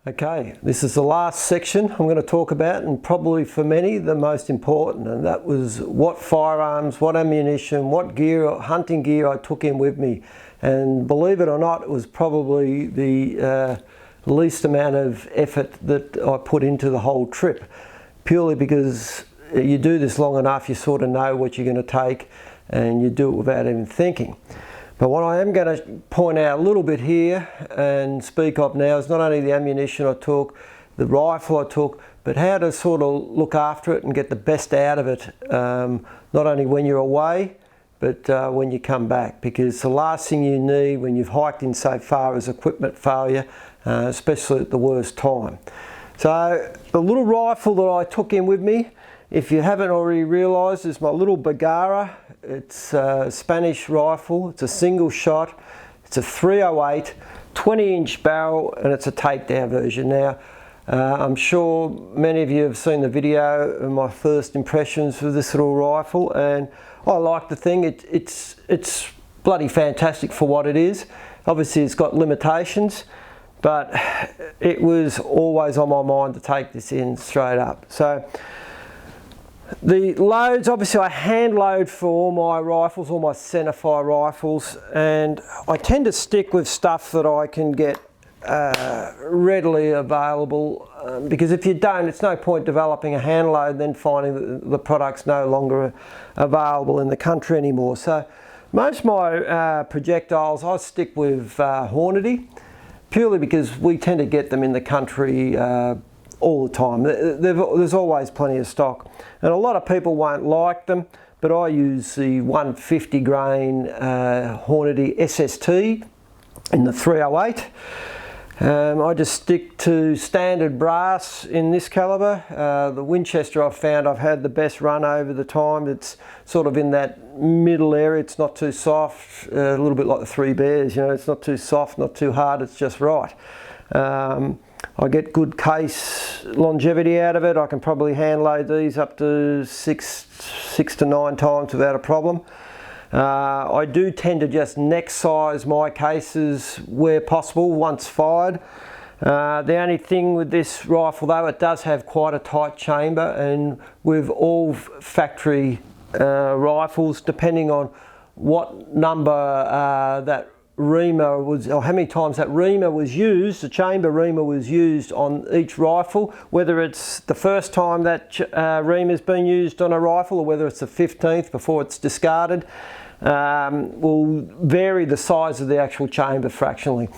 Okay, this is the last section I'm going to talk about, and probably for many the most important, and that was what firearms, what ammunition, what gear, hunting gear I took in with me. And believe it or not, it was probably the least amount of effort that I put into the whole trip, purely because you do this long enough, you sort of know what you're going to take and you do it without even thinking. But what I am going to point out a little bit here and speak of now is not only the ammunition I took, the rifle I took, but how to sort of look after it and get the best out of it, not only when you're away, but when you come back. Because the last thing you need when you've hiked in so far is equipment failure, especially at the worst time. So the little rifle that I took in with me, if you haven't already realised, is my little Bergara. It's a Spanish rifle, it's a single shot, it's a 308, 20-inch barrel, and it's a takedown version. Now, I'm sure many of you have seen the video of my first impressions of this little rifle, and I like the thing. It's bloody fantastic for what it is. Obviously it's got limitations, but it was always on my mind to take this in straight up. So the loads, obviously I hand load for all my rifles, all my centerfire rifles, and I tend to stick with stuff that I can get readily available, because if you don't, it's no point developing a hand load and then finding that the product's no longer available in the country anymore. So most of my projectiles I stick with Hornady, purely because we tend to get them in the country all the time. There's always plenty of stock, and a lot of people won't like them, but I use the 150 grain Hornady SST in the 308. I just stick to standard brass in this calibre. The Winchester I've found I've had the best run over the time. It's sort of in that middle area. It's not too soft, a little bit like the Three Bears, you know, it's not too soft, not too hard, it's just right. I get good case longevity out of it. I can probably hand load these up to six to 9 times without a problem. I do tend to just neck size my cases where possible once fired. The only thing with this rifle though, it does have quite a tight chamber, and with all factory rifles, depending on what number that reamer was, or how many times that reamer was used, the chamber reamer was used on each rifle, whether it's the first time that reamer's been used on a rifle or whether it's the 15th before it's discarded, will vary the size of the actual chamber fractionally.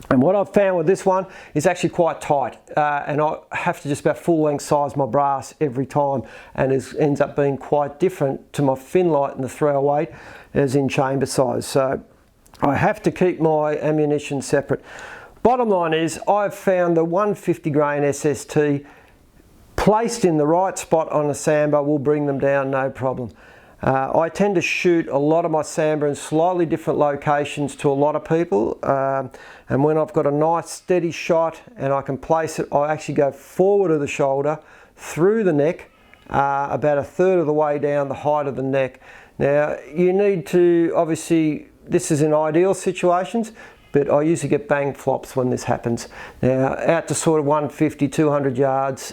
And what I've found with this one is actually quite tight, and I have to just about full length size my brass every time, and it ends up being quite different to my Finlight in the 308 as in chamber size. So I have to keep my ammunition separate. Bottom line is, I've found the 150 grain SST placed in the right spot on a Sambar will bring them down no problem. I tend to shoot a lot of my Sambar in slightly different locations to a lot of people, and when I've got a nice steady shot and I can place it, I actually go forward of the shoulder, through the neck, about a third of the way down the height of the neck. Now you need to, obviously, this is in ideal situations, but I usually get bang flops when this happens. Now out to sort of 150, 200 yards,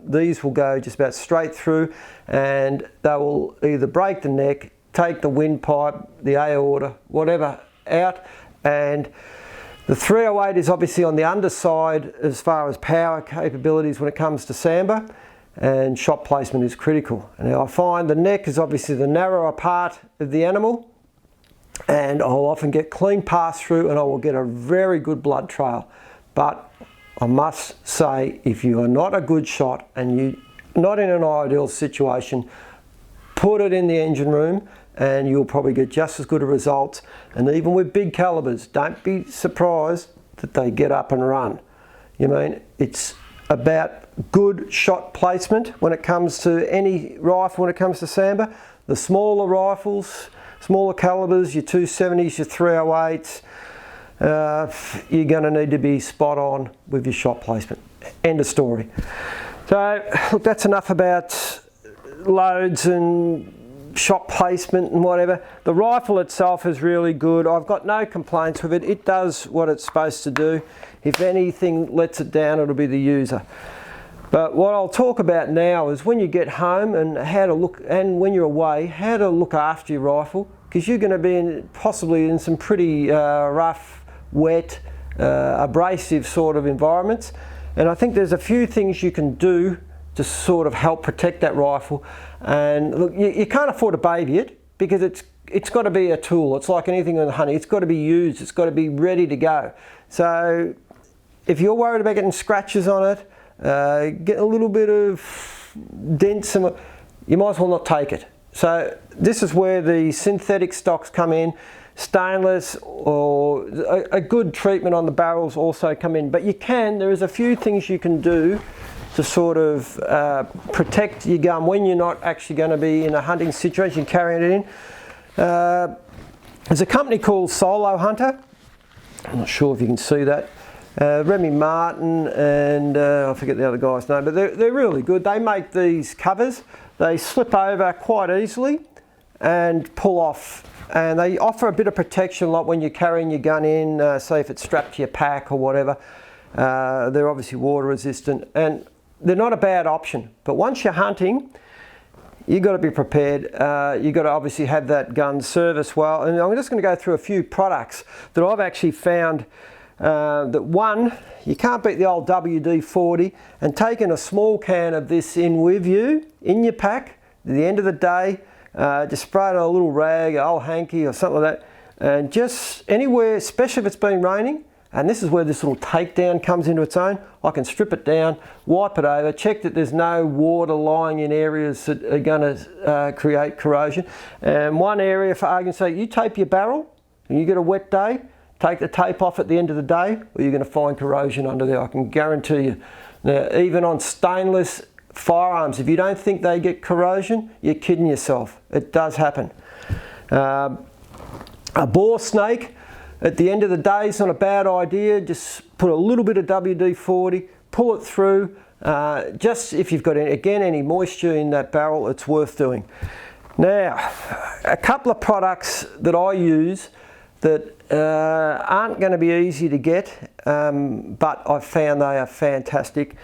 these will go just about straight through, and they will either break the neck, take the windpipe, the aorta, whatever out. And the 308 is obviously on the underside as far as power capabilities when it comes to Sambar, and shot placement is critical. Now I find the neck is obviously the narrower part of the animal, and I'll often get clean pass through and I will get a very good blood trail. But I must say, if you are not a good shot and you're not in an ideal situation, put it in the engine room and you'll probably get just as good a results. And even with big calibers, don't be surprised that they get up and run. You mean, it's about good shot placement when it comes to any rifle, when it comes to Sambar. The smaller rifles, smaller calibers, your 270s, your 308s, you're going to need to be spot on with your shot placement. End of story. So look, that's enough about loads and shot placement and whatever. The rifle itself is really good. I've got no complaints with it. It does what it's supposed to do. If anything lets it down, it'll be the user. But what I'll talk about now is when you get home and how to look, and when you're away, how to look after your rifle, because you're going to be possibly in some pretty rough, wet, abrasive sort of environments. And I think there's a few things you can do to sort of help protect that rifle. And look, you can't afford to baby it, because it's got to be a tool. It's like anything in hunting. It's got to be used. It's got to be ready to go. So if you're worried about getting scratches on it, getting a little bit of dents, you might as well not take it. So this is where the synthetic stocks come in. Stainless or a good treatment on the barrels also come in. But there is a few things you can do to sort of protect your gun when you're not actually going to be in a hunting situation carrying it in. There's a company called Solo Hunter. I'm not sure if you can see that. Remy Martin and I forget the other guy's name, but they're really good. They make these covers. They slip over quite easily and pull off. And they offer a bit of protection, like when you're carrying your gun in, say if it's strapped to your pack or whatever. They're obviously water resistant, and they're not a bad option. But once you're hunting, you've got to be prepared. You've got to obviously have that gun service well. And I'm just going to go through a few products that I've actually found that one, you can't beat the old WD-40, and taking a small can of this in with you, in your pack, at the end of the day, just spray it on a little rag, an old hanky or something like that, and just anywhere, especially if it's been raining, and this is where this little takedown comes into its own. I can strip it down, wipe it over, check that there's no water lying in areas that are going to create corrosion. And one area, for argument's sake, you tape your barrel and you get a wet day, take the tape off at the end of the day, or you're going to find corrosion under there, I can guarantee you. Now, even on stainless firearms, if you don't think they get corrosion, you're kidding yourself. It does happen. A bore snake, at the end of the day, it's not a bad idea. Just put a little bit of WD-40, pull it through. Just if you've got any moisture in that barrel, it's worth doing. Now, a couple of products that I use that aren't going to be easy to get, but I've found they are fantastic.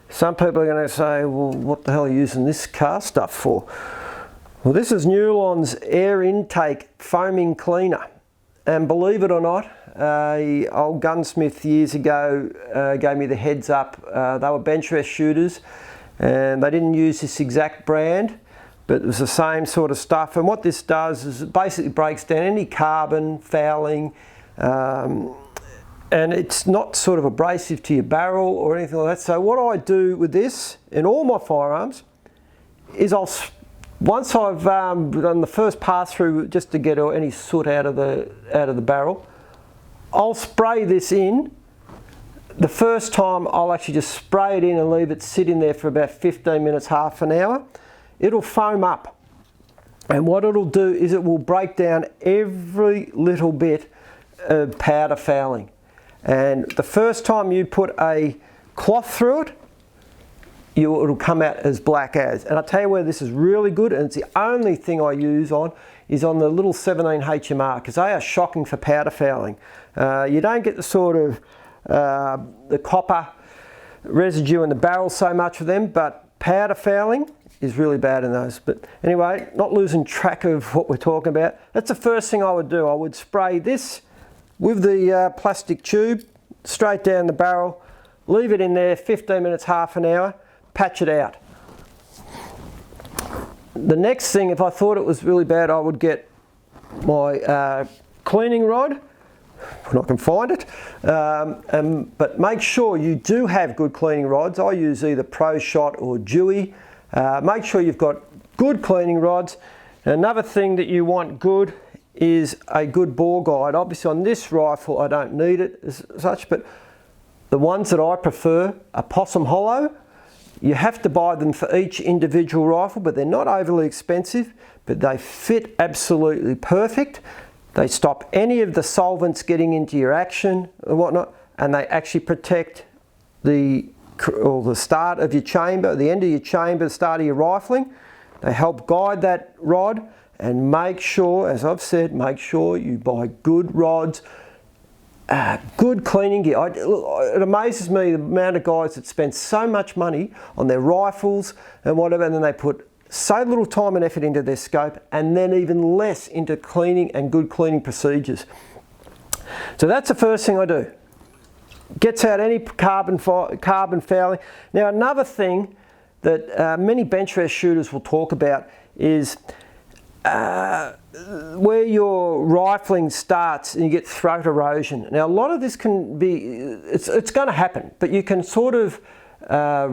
Some people are going to say, well, what the hell are you using this car stuff for? Well, this is Nulon's air intake foaming cleaner. And believe it or not, an old gunsmith years ago gave me the heads up. They were bench rest shooters, and they didn't use this exact brand, but it was the same sort of stuff. And what this does is it basically breaks down any carbon, fouling, and it's not sort of abrasive to your barrel or anything like that. So what I do with this in all my firearms is once I've done the first pass through just to get any soot out of the barrel, I'll spray this in. The first time I'll actually just spray it in and leave it sit in there for about 15 minutes, half an hour. It'll foam up, and what it'll do is it will break down every little bit of powder fouling. And the first time you put a cloth through it, it'll come out as black as. And I'll tell you where this is really good, and it's the only thing I use is on the little 17 HMR, because they are shocking for powder fouling. You don't get the sort of the copper residue in the barrel so much of them, but powder fouling is really bad in those. But anyway, not losing track of what we're talking about, that's the first thing I would do. I would spray this with the plastic tube straight down the barrel, leave it in there 15 minutes, half an hour, patch it out. The next thing, if I thought it was really bad, I would get my cleaning rod, when I can find it, but make sure you do have good cleaning rods. I use either Pro Shot or Dewey. Make sure you've got good cleaning rods. Another thing that you want good is a good bore guide. Obviously on this rifle I don't need it as such, but the ones that I prefer are Possum Hollow. You have to buy them for each individual rifle, but they're not overly expensive, but they fit absolutely perfect. They stop any of the solvents getting into your action and whatnot, and they actually protect the start of your chamber, the end of your chamber, the start of your rifling. They help guide that rod, and make sure, as I've said, make sure you buy good rods, good cleaning gear. It amazes me the amount of guys that spend so much money on their rifles and whatever, and then they put so little time and effort into their scope, and then even less into cleaning and good cleaning procedures. So that's the first thing I do. Gets out any carbon fouling. Now another thing that many bench rest shooters will talk about is where your rifling starts and you get throat erosion. Now a lot of this can be, it's going to happen, but you can sort of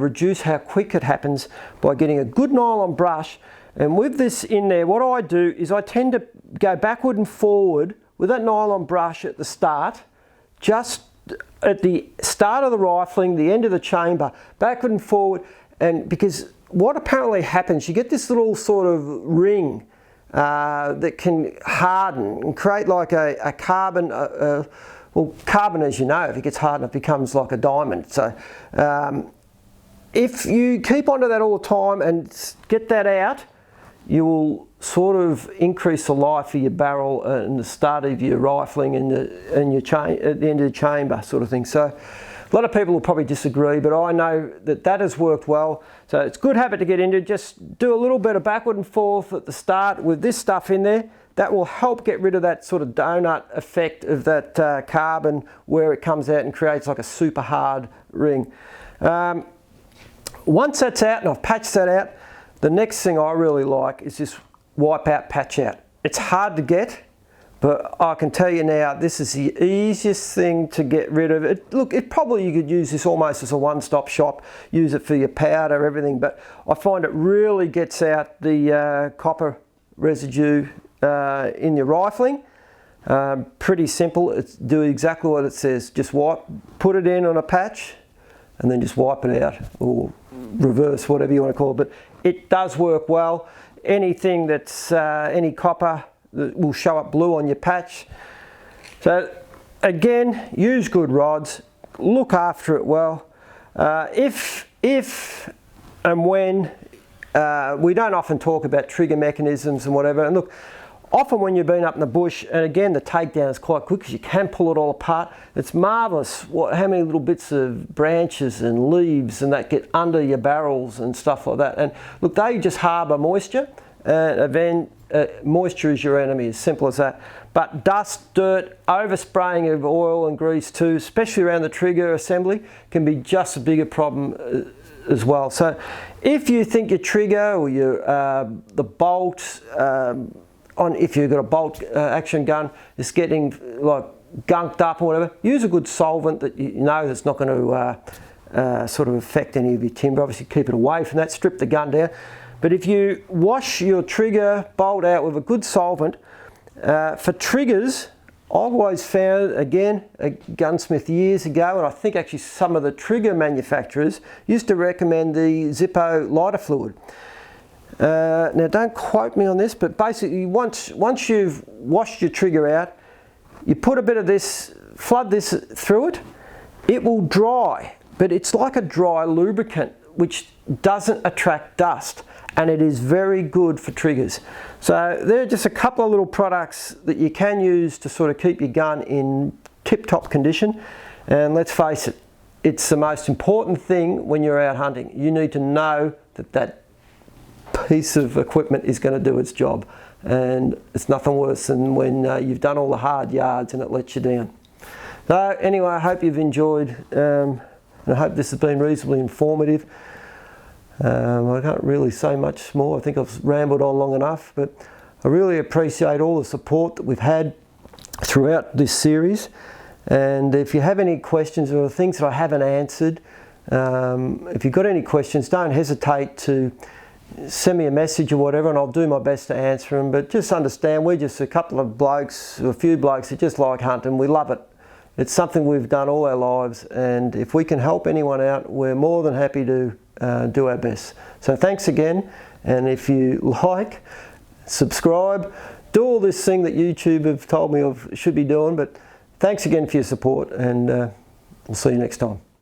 reduce how quick it happens by getting a good nylon brush. And with this in there, what I do is I tend to go backward and forward with that nylon brush at the start, just at the start of the rifling, the end of the chamber, backward and forward. And because what apparently happens, you get this little sort of ring that can harden and create like a carbon, well, carbon, as you know, if it gets hard enough, becomes like a diamond. So if you keep onto that all the time and get that out, you will sort of increase the life of your barrel and the start of your rifling and at the end of the chamber sort of thing. So a lot of people will probably disagree, but I know that that has worked well. So it's a good habit to get into. Just do a little bit of backward and forth at the start with this stuff in there. That will help get rid of that sort of donut effect of that carbon where it comes out and creates like a super hard ring. Once that's out and I've patched that out, the next thing I really like is this wipe out, patch out. It's hard to get, but I can tell you now, this is the easiest thing to get rid of. Look, probably you could use this almost as a one-stop shop, use it for your powder, everything, but I find it really gets out the copper residue in your rifling. Pretty simple. It's do exactly what it says. Just put it in on a patch and then just wipe it out, or reverse, whatever you want to call it. But it does work well. Anything that's any copper that will show up blue on your patch. So again, use good rods, look after it well. If and when, we don't often talk about trigger mechanisms and whatever, and look, often when you've been up in the bush, and again the takedown is quite quick because you can pull it all apart. It's marvellous how many little bits of branches and leaves and that get under your barrels and stuff like that. And look, they just harbour moisture, and then moisture is your enemy, as simple as that. But dust, dirt, overspraying of oil and grease too, especially around the trigger assembly, can be just a bigger problem as well. So if you think your trigger or your the bolt, if you've got a bolt action gun, is getting like gunked up or whatever, use a good solvent that you know that's not going to sort of affect any of your timber. Obviously keep it away from that, strip the gun down. But if you wash your trigger bolt out with a good solvent, for triggers, I've always found, again, a gunsmith years ago, and I think actually some of the trigger manufacturers used to recommend the Zippo lighter fluid. Now don't quote me on this, but basically once you've washed your trigger out, you put a bit of this, flood this through it, it will dry, but it's like a dry lubricant which doesn't attract dust, and it is very good for triggers. So there are just a couple of little products that you can use to sort of keep your gun in tip-top condition, and let's face it, it's the most important thing when you're out hunting. You need to know that that piece of equipment is going to do its job, and it's nothing worse than when you've done all the hard yards and it lets you down. So anyway, I hope you've enjoyed, and I hope this has been reasonably informative. I can't really say much more. I think I've rambled on long enough, but I really appreciate all the support that we've had throughout this series. And if you have any questions or things that I haven't answered, if you've got any questions, don't hesitate to send me a message or whatever, and I'll do my best to answer them. But just understand, we're just a couple of blokes, a few blokes that just like hunting. We love it. It's something we've done all our lives, and if we can help anyone out, we're more than happy to do our best. So thanks again, and if you like, subscribe, do all this thing that YouTube have told me I should be doing. But thanks again for your support, and we'll see you next time.